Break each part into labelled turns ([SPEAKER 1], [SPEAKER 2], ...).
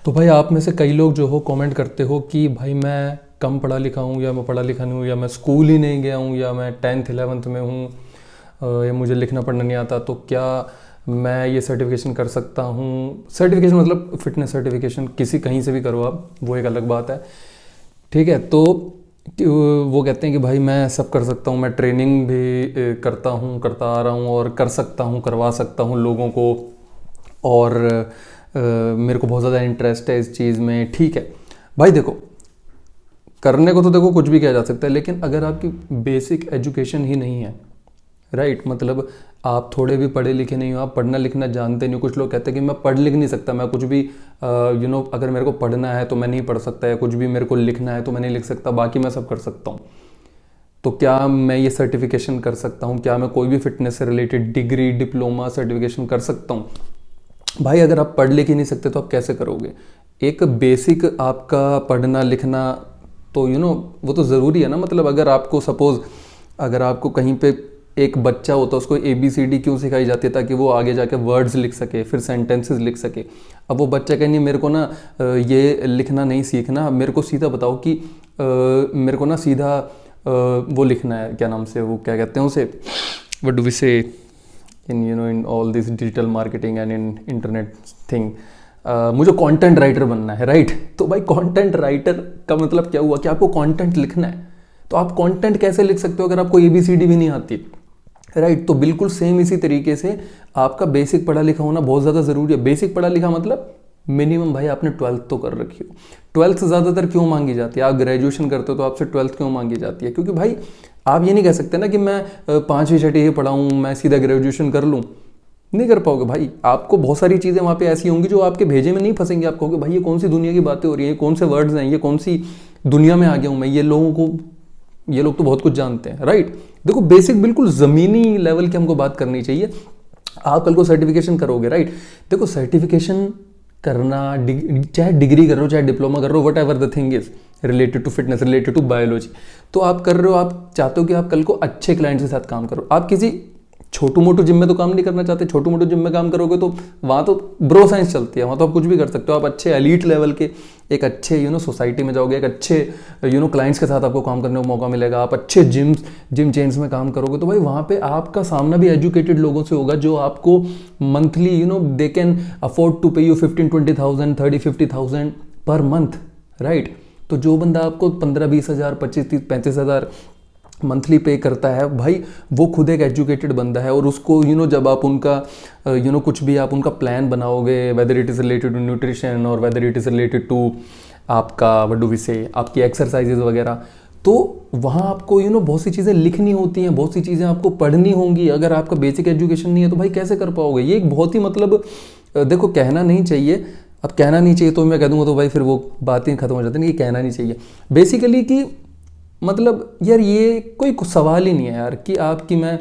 [SPEAKER 1] तो भाई आप में से कई लोग जो हो कमेंट करते हो कि भाई मैं कम पढ़ा लिखा हूँ, या मैं पढ़ा लिखा नहीं हूँ, या मैं स्कूल ही नहीं गया हूँ, या मैं 10th 11th में हूँ, या मुझे लिखना पढ़ना नहीं आता, तो क्या मैं ये सर्टिफिकेशन कर सकता हूँ। सर्टिफिकेशन मतलब फिटनेस सर्टिफिकेशन, किसी कहीं से भी करो आप, वो एक अलग बात है। ठीक है, तो वो कहते हैं कि भाई मैं सब कर सकता हूँ, मैं ट्रेनिंग भी करता हूँ, करता आ रहा हूँ, और कर सकता हूँ, करवा सकता हूँ लोगों को, और मेरे को बहुत ज़्यादा इंटरेस्ट है इस चीज़ में। ठीक है भाई, देखो करने को तो देखो कुछ भी किया जा सकता है, लेकिन अगर आपकी बेसिक एजुकेशन ही नहीं है, राइट, मतलब आप थोड़े भी पढ़े लिखे नहीं हो, आप पढ़ना लिखना जानते नहीं हो। कुछ लोग कहते हैं कि मैं पढ़ लिख नहीं सकता, मैं कुछ भी अगर मेरे को पढ़ना है तो मैं नहीं पढ़ सकता, या कुछ भी मेरे को लिखना है तो मैं नहीं लिख सकता, बाकी मैं सब कर सकता हूँ। तो क्या मैं ये सर्टिफिकेशन कर सकता हूँ? क्या मैं कोई भी फिटनेस से रिलेटेड डिग्री, डिप्लोमा, सर्टिफिकेशन कर सकता हूँ? भाई अगर आप पढ़ लिख ही नहीं सकते तो आप कैसे करोगे? एक बेसिक आपका पढ़ना लिखना तो वो तो ज़रूरी है ना। मतलब अगर आपको सपोज़, अगर आपको कहीं पे एक बच्चा होता है, उसको ABCD क्यों सिखाई जाती है? ताकि वो आगे जाके वर्ड्स लिख सके, फिर सेंटेंसेस लिख सके। अब वो बच्चा कहें नहीं मेरे को ना ये लिखना नहीं सीखना, मेरे को सीधा बताओ कि मेरे को ना सीधा वो लिखना है, क्या नाम से, वो क्या कहते हैं उसे, what do we say in in all this digital marketing and in internet thing, मुझे कंटेंट राइटर बनना है, राइट। तो भाई कंटेंट राइटर का मतलब क्या हुआ कि आपको कंटेंट लिखना है। तो आप कंटेंट कैसे लिख सकते हो अगर आपको ABCD भी नहीं आती, राइट। तो बिल्कुल सेम इसी तरीके से आपका बेसिक पढ़ा लिखा होना बहुत ज़्यादा ज़रूरी है। बेसिक पढ़ा लिखा मतलब मिनिमम भाई आपने 12th तो कर रखी हो। 12th ज़्यादातर क्यों मांगी जाती है? आप ग्रेजुएशन करते हो तो आपसे 12th क्यों मांगी जाती है? क्योंकि भाई आप ये नहीं कह सकते ना कि मैं 5वीं 6वीं ही पढ़ा हूँ, मैं सीधा ग्रेजुएशन कर लूँ। नहीं कर पाओगे भाई। आपको बहुत सारी चीज़ें वहाँ पे ऐसी होंगी जो आपके भेजे में नहीं फंसेंगी। आप कहोगे भाई ये कौन सी दुनिया की बातें हो रही हैं, ये कौन से वर्ड्स हैं, ये कौन सी दुनिया में आ गया हूँ मैं, ये लोग तो बहुत कुछ जानते हैं, राइट। देखो बेसिक बिल्कुल ज़मीनी लेवल की हमको बात करनी चाहिए। आप कल को सर्टिफिकेशन करोगे, राइट। देखो सर्टिफिकेशन करना, चाहे डिग्री कर रहे हो, चाहे डिप्लोमा कर रहे हो, whatever the thing is related to fitness, related to biology, तो आप कर रहे हो, आप चाहते हो कि आप कल को अच्छे क्लाइंट्स के साथ काम करो। आप किसी छोटू मोटू जिम में तो काम नहीं करना चाहते। छोटू मोटू जिम में काम करोगे तो वहाँ तो ब्रो साइंस चलती है, वहाँ तो आप कुछ भी कर सकते हो। आप अच्छे एलीट लेवल के एक अच्छे सोसाइटी में जाओगे, एक अच्छे क्लाइंट्स के साथ आपको काम करने का मौका मिलेगा। आप अच्छे जिम चेन्स में काम करोगे तो भाई वहाँ पे आपका सामना भी एजुकेटेड लोगों से होगा जो आपको monthly they can afford to pay you 15-20,000, 30-50,000 per month, right. तो जो बंदा आपको 15-20 हज़ार, 25-30-35 हज़ार मंथली पे करता है, भाई वो खुद एक एजुकेटेड बंदा है। और उसको जब आप उनका कुछ भी आप उनका प्लान बनाओगे, whether it is related to nutrition और whether it is related to आपका व्हाट डू वी से आपकी एक्सरसाइजेज वगैरह, तो वहाँ आपको बहुत सी चीज़ें लिखनी होती हैं, बहुत सी चीज़ें आपको पढ़नी होंगी। अगर आपका बेसिक एजुकेशन नहीं है तो भाई कैसे कर पाओगे? ये एक बहुत ही देखो कहना नहीं चाहिए। अब कहना नहीं चाहिए तो मैं कह दूँगा तो भाई फिर वो बातें खत्म हो जाती हैं कि कहना नहीं चाहिए बेसिकली कि मतलब यार ये कोई सवाल ही नहीं है यार कि आपकी मैं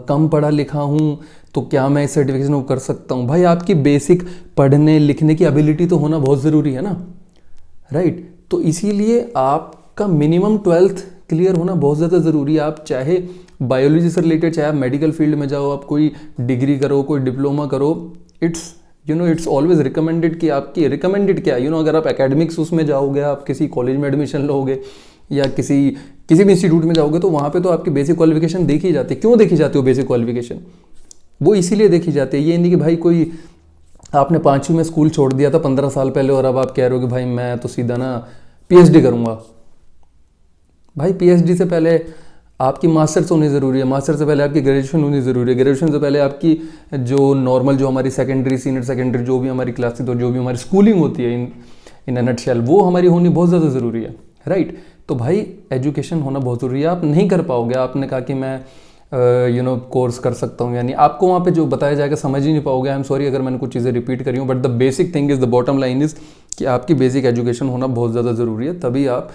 [SPEAKER 1] कम पढ़ा लिखा हूँ तो क्या मैं इस सर्टिफिकेशन को कर सकता हूँ। भाई आपकी बेसिक पढ़ने लिखने की एबिलिटी तो होना बहुत ज़रूरी है ना, राइट। तो इसीलिए आपका मिनिमम 12th क्लियर होना बहुत ज़्यादा ज़रूरी है। आप चाहे बायोलॉजी से रिलेटेड, चाहे आप मेडिकल फील्ड में जाओ, आप कोई डिग्री करो, कोई डिप्लोमा करो, इट्स ऑलवेज रिकमेंडेड कि आपकी रिकमेंडेड क्या अगर आप एकेडमिक्स उसमें जाओगे, आप किसी कॉलेज में एडमिशन लोगे या किसी भी इंस्टीट्यूट में जाओगे तो वहाँ पे तो आपकी बेसिक क्वालिफिकेशन देखी जाती है। क्यों देखी जाती हो बेसिक क्वालिफिकेशन? वो इसीलिए देखी जाती है, ये नहीं कि भाई कोई आपने 5वीं में स्कूल छोड़ दिया था 15 साल पहले और अब आप कह रहे हो कि भाई मैं तो सीधा ना PhD करूँगा। भाई PhD से पहले आपकी मास्टर्स होनी ज़रूरी है, मास्टर से पहले आपकी ग्रेजुएशन होनी ज़रूरी है, ग्रेजुएशन से पहले आपकी जो नॉर्मल जो हमारी सेकेंडरी, सीनियर सेकेंडरी, जो भी हमारी क्लासेस और जो भी हमारी स्कूलिंग होती है इन अ नटशेल, वो हमारी होनी बहुत ज़्यादा ज़रूरी है, राइट। तो भाई एजुकेशन होना बहुत ज़रूरी है। आप नहीं कर पाओगे, आपने कहा कि मैं कोर्स कर सकता हूँ, यानी आपको वहाँ पे जो बताया जाएगा समझ ही नहीं पाओगे। आई एम सॉरी अगर मैंने कुछ चीज़ें रिपीट करी हूँ, but the basic thing is, the bottom line is कि आपकी बेसिक एजुकेशन होना बहुत ज़्यादा ज़रूरी है, तभी आप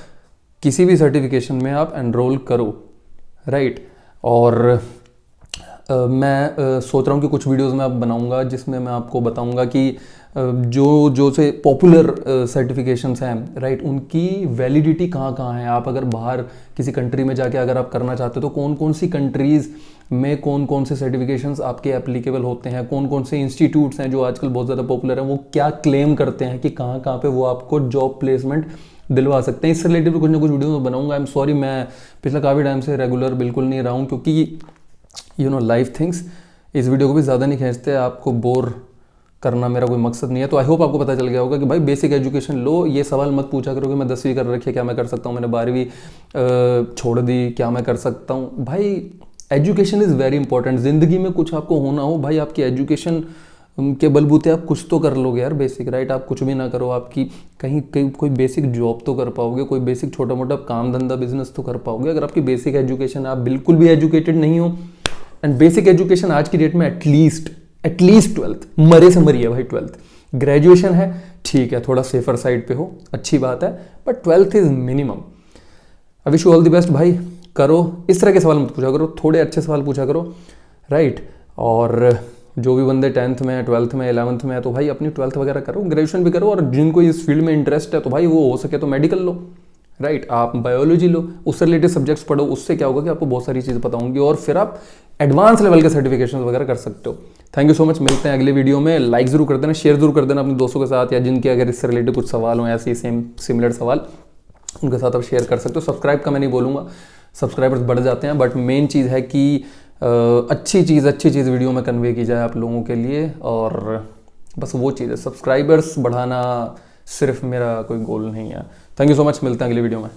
[SPEAKER 1] किसी भी सर्टिफिकेशन में आप एनरोल करो, राइट। और मैं सोच रहा हूँ कि कुछ वीडियोस में आप बनाऊँगा जिसमें मैं आपको बताऊँगा कि जो से पॉपुलर सर्टिफिकेशंस हैं, राइट, उनकी वैलिडिटी कहाँ कहाँ है। आप अगर बाहर किसी कंट्री में जाके अगर आप करना चाहते हो तो कौन कौन सी कंट्रीज़ में कौन कौन से सर्टिफिकेशंस आपके एप्लीकेबल होते हैं, कौन कौन से इंस्टीट्यूट्स हैं जो आजकल बहुत ज़्यादा पॉपुलर हैं, वो क्या क्लेम करते हैं कि कहाँ कहाँ पे वो आपको जॉब प्लेसमेंट दिलवा सकते हैं। इससे रिलेटेड कुछ ना कुछ वीडियो बनाऊंगा। आई एम सॉरी, मैं पिछला काफ़ी टाइम से रेगुलर बिल्कुल नहीं रहा हूँ, क्योंकि लाइफ थिंग्स। इस वीडियो को भी ज़्यादा नहीं खींचते, आपको बोर करना मेरा कोई मकसद नहीं है। तो आई होप आपको पता चल गया होगा कि भाई बेसिक एजुकेशन लो। ये सवाल मत पूछा करो कि मैं 10वीं कर रखी है, क्या मैं कर सकता हूँ, मैंने 12वीं छोड़ दी, क्या मैं कर सकता हूँ। भाई एजुकेशन इज़ वेरी इंपॉर्टेंट। ज़िंदगी में कुछ आपको होना हो, भाई आपकी एजुकेशन के बलबूते आप कुछ तो कर लोगे यार, बेसिक, राइट। आप कुछ भी ना करो, आपकी कहीं कोई बेसिक जॉब तो कर पाओगे, कोई बेसिक छोटा मोटा काम धंधा बिजनेस तो कर पाओगे। अगर आपकी बेसिक एजुकेशन, आप बिल्कुल भी एजुकेटेड नहीं हो, एंड बेसिक एजुकेशन आज की डेट में एटलीस्ट 12th, मरे से मरी है भाई 12th। ग्रेजुएशन है ठीक है, थोड़ा सेफर साइड पे हो, अच्छी बात है, but 12th is minimum. I wish you all the best भाई। करो, इस तरह के सवाल मत पूछा करो, थोड़े अच्छे सवाल पूछा करो, राइट। और जो भी बंदे 10th में, 12th में, 11th में है, तो भाई अपनी 12th वगैरह करो, ग्रेजुएशन भी करो। और जिनको इस फील्ड में इंटरेस्ट है तो भाई वो हो सके तो मेडिकल लो, राइट। आप बायोलॉजी लो, उससे रिलेटेड सब्जेक्ट्स पढ़ो, उससे क्या होगा कि आपको बहुत सारी चीज़ें पता होंगी और फिर आप एडवांस लेवल के सर्टिफिकेशन वगैरह कर सकते हो। थैंक यू सो मच, मिलते हैं अगले वीडियो में। लाइक जरूर कर देना, शेयर जरूर कर देना अपने दोस्तों के साथ, या जिनके अगर इससे रिलेटेड कुछ सवाल हो, ऐसे सिमिलर सवाल, उनके साथ आप शेयर कर सकते हो। सब्सक्राइब का मैं नहीं बोलूँगा, सब्सक्राइबर्स बढ़ जाते हैं, बट मेन चीज़ है कि अच्छी चीज़ वीडियो में कन्वे की जाए आप लोगों के लिए। और बस वो चीज़ है, सब्सक्राइबर्स बढ़ाना सिर्फ मेरा कोई गोल नहीं है। थैंक यू सो मच, मिलते हैं अगली वीडियो में।